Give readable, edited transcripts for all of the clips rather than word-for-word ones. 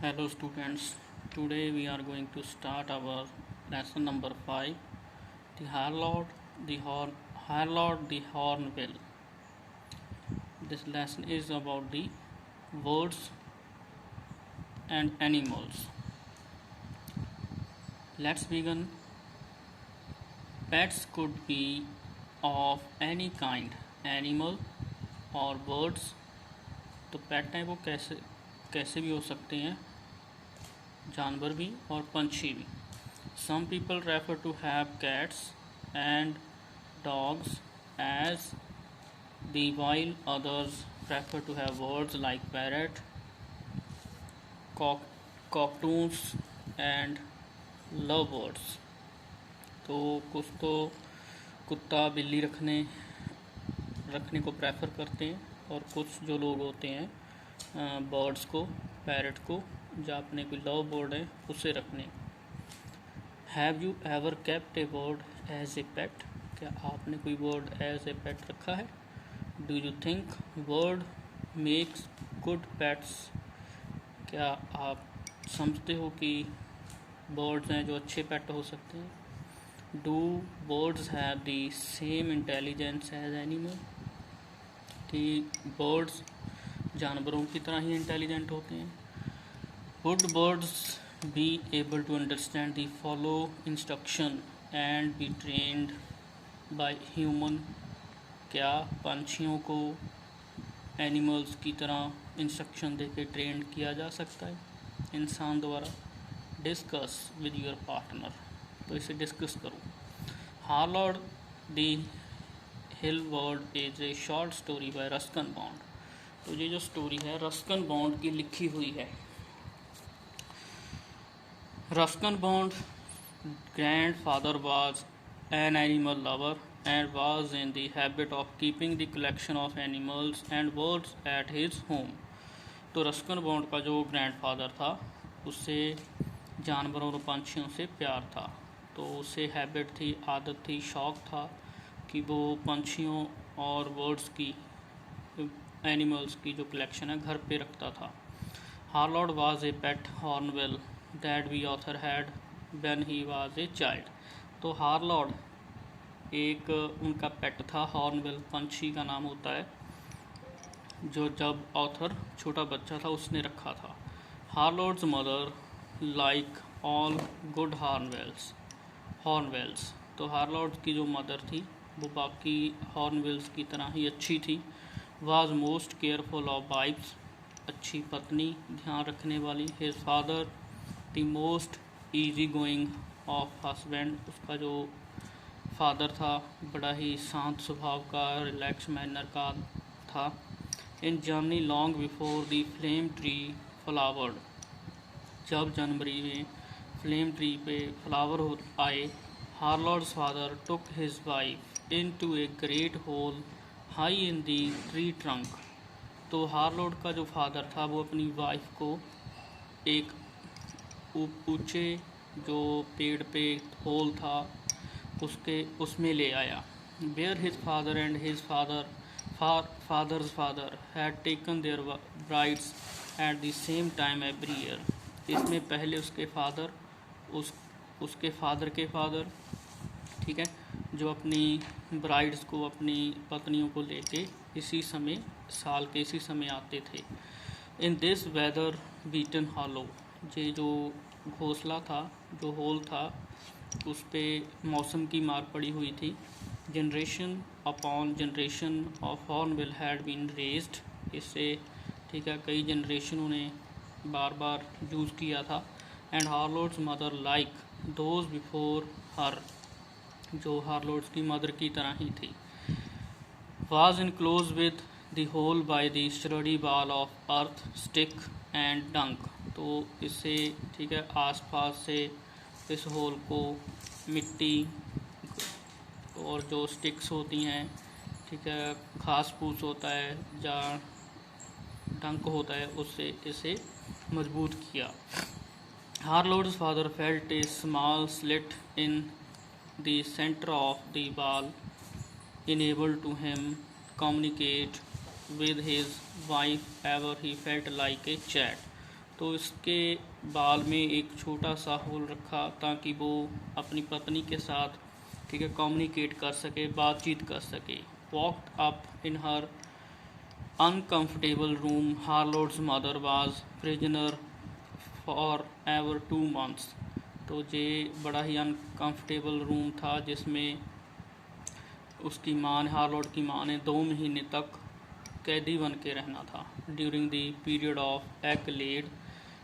Hello students, today we are going to start our lesson number 5, the Harlot the Hornbill. This lesson is about the birds and animals. Let's begin. Pets could be of any kind, animal or birds. तो पेट हैं वो कैसे कैसे भी हो सकते हैं, जानवर भी और पंछी भी. Some people prefer to have cats and dogs as the while others prefer to have birds like parrot, cockatoos and lovebirds. तो कुछ तो कुत्ता बिल्ली रखने को प्रेफर करते हैं और कुछ जो लोग होते हैं बर्ड्स को, पैरट को, या अपने कोई लव बर्ड है उसे रखने. Have you ever kept a bird as a pet? क्या आपने कोई बर्ड एज ए पेट रखा है? Do you think bird makes good pets? क्या आप समझते हो कि बर्ड्स हैं जो अच्छे पेट हो सकते हैं? Do birds have the same intelligence as animal? कि बर्ड्स जानवरों की तरह ही इंटेलिजेंट होते हैं? Would birds be able to understand the follow instruction and be trained by human? क्या पंछियों को एनिमल्स की तरह इंस्ट्रक्शन देके ट्रेंड किया जा सकता है इंसान द्वारा? Discuss with your partner. तो इसे डिस्कस करो. Harold the hill bird is a short story by Ruskin Bond. तो ये जो स्टोरी है रस्किन बॉन्ड की लिखी हुई है. Ruskin bond grandfather was an animal lover and was in the habit of keeping the collection of animals and birds at his home. तो Ruskin bond का जो ग्रैंडफादर था उससे जानवरों और पंछियों से प्यार था. तो उसे हैबिट थी, आदत थी, शौक़ था कि वो पंछियों और बर्ड्स की, एनिमल्स की जो कलेक्शन है घर पे रखता था. Harold was a pet hornbill that we author had when he was a child. तो हार्लॉट एक उनका पेट था. हॉर्नबिल पंछी का नाम होता है जो जब ऑथर छोटा बच्चा था उसने रखा था. Harold's mother like all good hornbills. तो हार्लॉट की जो मदर थी वो बाकी हॉर्नबिल्स की तरह ही अच्छी थी. Was most careful of wives, अच्छी पत्नी, ध्यान रखने वाली. His father the most easy going of husband. उसका जो फादर था बड़ा ही शांत स्वभाव का, रिलैक्स मैनर का था. In journey long before the flame tree flowered. जब जनवरी में फ्लेम ट्री पे फ्लावर आए, Harold's father took his wife into a great hole high in the tree trunk. तो हार्लॉट का जो फादर था वो अपनी वाइफ को एक ऊंचे जो पेड़ पे होल था उसमें ले आया. Where his father and his father's father had taken their brides at the same time every year. इसमें पहले उसके फादर, उसके फादर के फादर, ठीक है, जो अपनी ब्राइड्स को, अपनी पत्नियों को लेके इसी समय, साल के इसी समय आते थे. In this weather beaten hollow. ये जो घोंसला था, जो होल था, उस पर मौसम की मार पड़ी हुई थी. Generation upon generation of hornbill had been raised. इससे, ठीक है, कई जनरेशनों ने बार बार यूज़ किया था. And Harold's mother like those before her, जो हार्लॉट्स की मदर की तरह ही थी. Was enclose with the hole by the sturdy ball of earth, stick and dung. तो इससे, ठीक है, आसपास से इस होल को मिट्टी और जो स्टिक्स होती हैं, ठीक है, घास फूस होता है या डंक होता है, उससे इसे मजबूत किया. Harold's father felt a small slit in the center of the ball enabled to him communicate with his wife ever he felt like a chat. तो इसके बाल में एक छोटा सा होल रखा ताकि वो अपनी पत्नी के साथ ठीक है कम्युनिकेट कर सके, बातचीत कर सके। Walked up in her uncomfortable room, Harold's mother was prisoner for ever 2 months। तो ये बड़ा ही अनकम्फर्टेबल रूम था जिसमें उसकी माँ ने, हार्लोड की माँ ने 2 महीने तक कैदी बन के रहना था। During the period of egg laid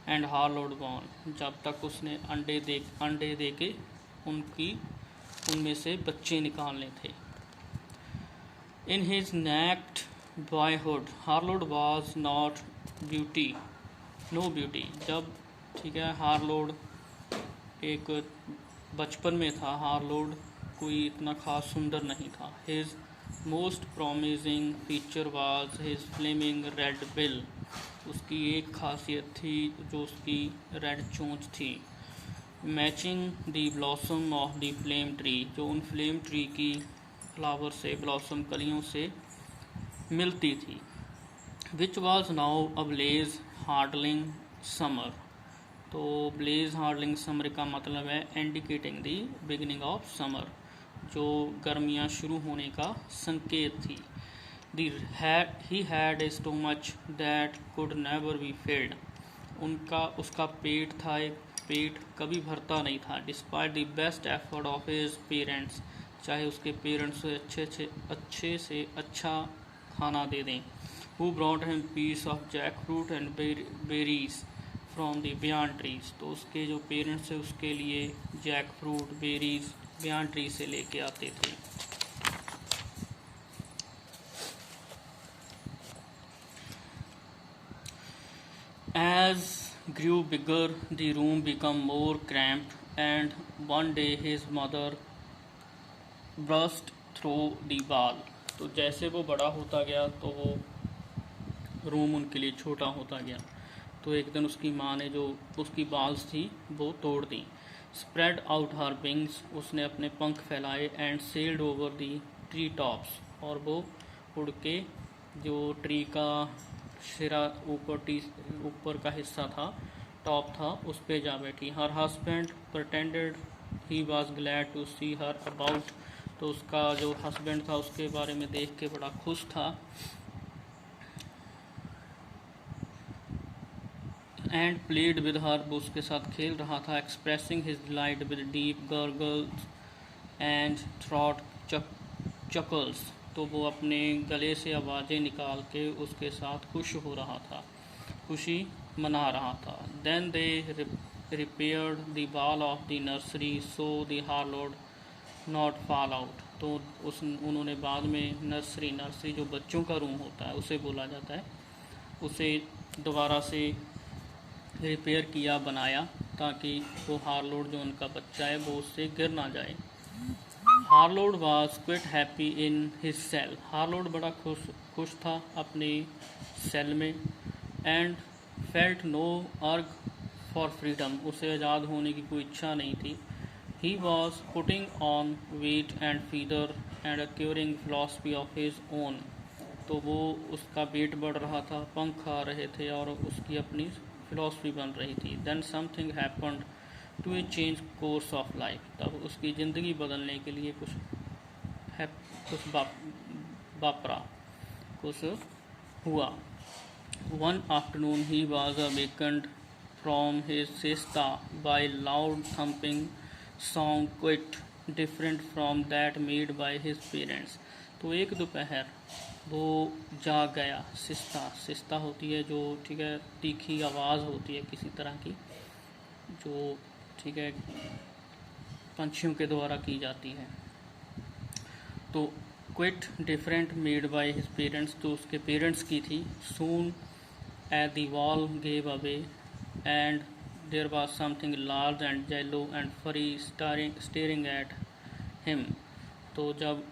and Harold born, जब तक उसने अंडे दे के उनमें से बच्चे निकालने थे। In his naked boyhood Harold was no beauty. जब ठीक है हार्लोड एक बचपन में था, हार्लोड कोई इतना खास सुंदर नहीं था। His most promising feature was his flaming red bill. उसकी एक खासियत थी जो उसकी रेड चोंच थी। Matching the blossom of the flame tree, जो उन फ्लेम ट्री की फ्लावर से, ब्लॉसम कलियों से मिलती थी। Which was now a blaze heralding summer. तो ब्लेज हार्डलिंग समर का मतलब है indicating the beginning of summer, जो गर्मियाँ शुरू होने का संकेत थी। He had A stomach that could never be filled. उसका पेट था, एक पेट कभी भरता नहीं था। Despite the best effort of his parents, चाहे उसके पेरेंट्स अच्छे से अच्छा खाना दे दें। Who brought him piece of jack fruit and berries from the beyond trees. तो उसके जो पेरेंट्स थे उसके लिए jack fruit, berries beyond tree से लेके आते थे। As grew bigger, the room became more cramped, and one day his mother burst through the wall। तो जैसे वो बड़ा होता गया तो वो रूम उनके लिए छोटा होता गया। तो एक दिन उसकी माँ ने जो उसकी बाल्स थी वो तोड़ दी। स्प्रेड आउट हर विंग्स, उसने अपने पंख फैलाए। And sailed over the tree tops, और वो उड़ के जो ट्री का सिरा ऊपर का हिस्सा था, टॉप था, उस पे जा बैठी। Her husband pretended he was glad to see her about. तो उसका जो हस्बैंड था उसके बारे में देख के बड़ा खुश था। एंड प्लेड विद हर, वो उसके साथ खेल रहा था। Expressing his delight with deep gurgles and throat chuckles. तो वो अपने गले से आवाज़ें निकाल के उसके साथ खुश हो रहा था, खुशी मना रहा था। Then they repaired the wall of the nursery so the Harold not fall out. तो उन्होंने बाद में नर्सरी जो बच्चों का रूम होता है उसे बोला जाता है, उसे दोबारा से रिपेयर किया, बनाया, ताकि वो हार्लोड जो उनका बच्चा है वो उससे गिर ना जाए। Harold was quite happy in his cell. Harold बड़ा खुश था अपने सेल में। And felt no urge for freedom, उसे आज़ाद होने की कोई इच्छा नहीं थी। He was putting on weight and feather and acquiring philosophy of his own. तो वो उसका वेट बढ़ रहा था, पंख आ रहे थे और उसकी अपनी फिलॉसफी बन रही थी। Then something happened to a change course of life. तब उसकी ज़िंदगी बदलने के लिए कुछ वापरा, कुछ हुआ। One afternoon he was awakened from his siesta by loud thumping sound quite different from that made by his parents. तो एक दोपहर वो जाग गया। सिस्ता होती है जो ठीक है तीखी आवाज़ होती है किसी तरह की, जो ठीक है पंछियों के द्वारा की जाती है। तो quite different made by his parents, तो उसके पेरेंट्स की थी। Soon at the wall gave away and there was something large and yellow and furry staring at him. तो जब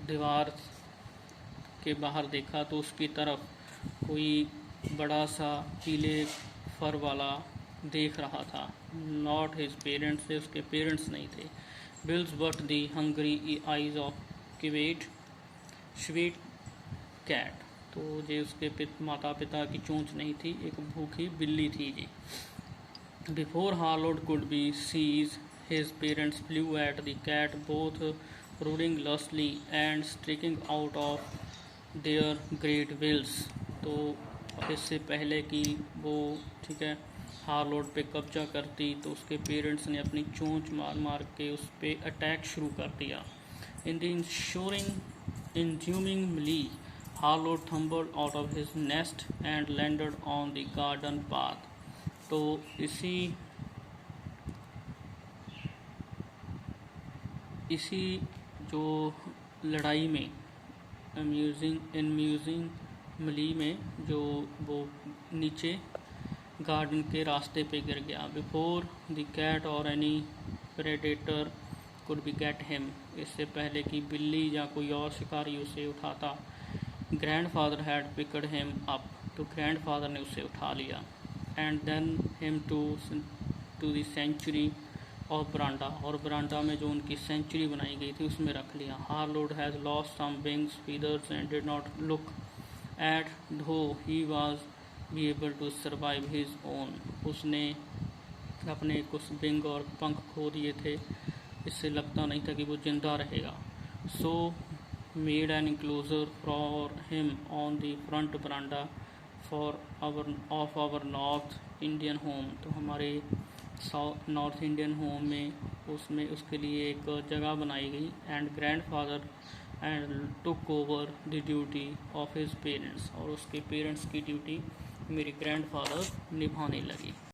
दीवार के बाहर देखा तो उसकी तरफ कोई बड़ा सा पीले फर वाला देख रहा था। नॉट हिज पेरेंट्स, से उसके पेरेंट्स नहीं थे। Bills but the hungry eyes of sweet cat. तो ये उसके माता पिता की चोंच नहीं थी, एक भूखी बिल्ली थी जी। Before Harold could be seize his parents flew at the cat, both roaring lustily and streaking out of their great wills। तो इससे पहले कि वो ठीक है हार्लोड पे कब्जा करती तो उसके पेरेंट्स ने अपनी चोंच मार मार के उस पर अटैक शुरू कर दिया। In the ensuing melee Harold tumbled out of his nest and landed on the garden path. तो इसी जो लड़ाई में एम्यूजिंग मिली में जो वो नीचे गार्डन के रास्ते पे गिर गया। बिफोर द कैट और any predator could be get him, इससे पहले कि बिल्ली या कोई और शिकारी उसे उठाता। Grandfather had picked him up, तो ग्रैंडफादर ने उसे उठा लिया। And then him to the sanctuary of veranda, और बरांडा में जो उनकी सेंचुरी बनाई गई थी उसमें रख लिया। Harold has lost some wings feathers and did not look at though he was be able to survive his own, उसने अपने कुछ विंग और पंख खो दिए थे, इससे लगता नहीं था कि वो जिंदा रहेगा। So made an enclosure for him on the front verandah for our north Indian home, तो हमारे नॉर्थ इंडियन होम में उसमें उसके लिए एक जगह बनाई गई। And grandfather and took over the duty of his parents, और उसके पेरेंट्स की ड्यूटी मेरे ग्रैंडफादर निभाने लगे।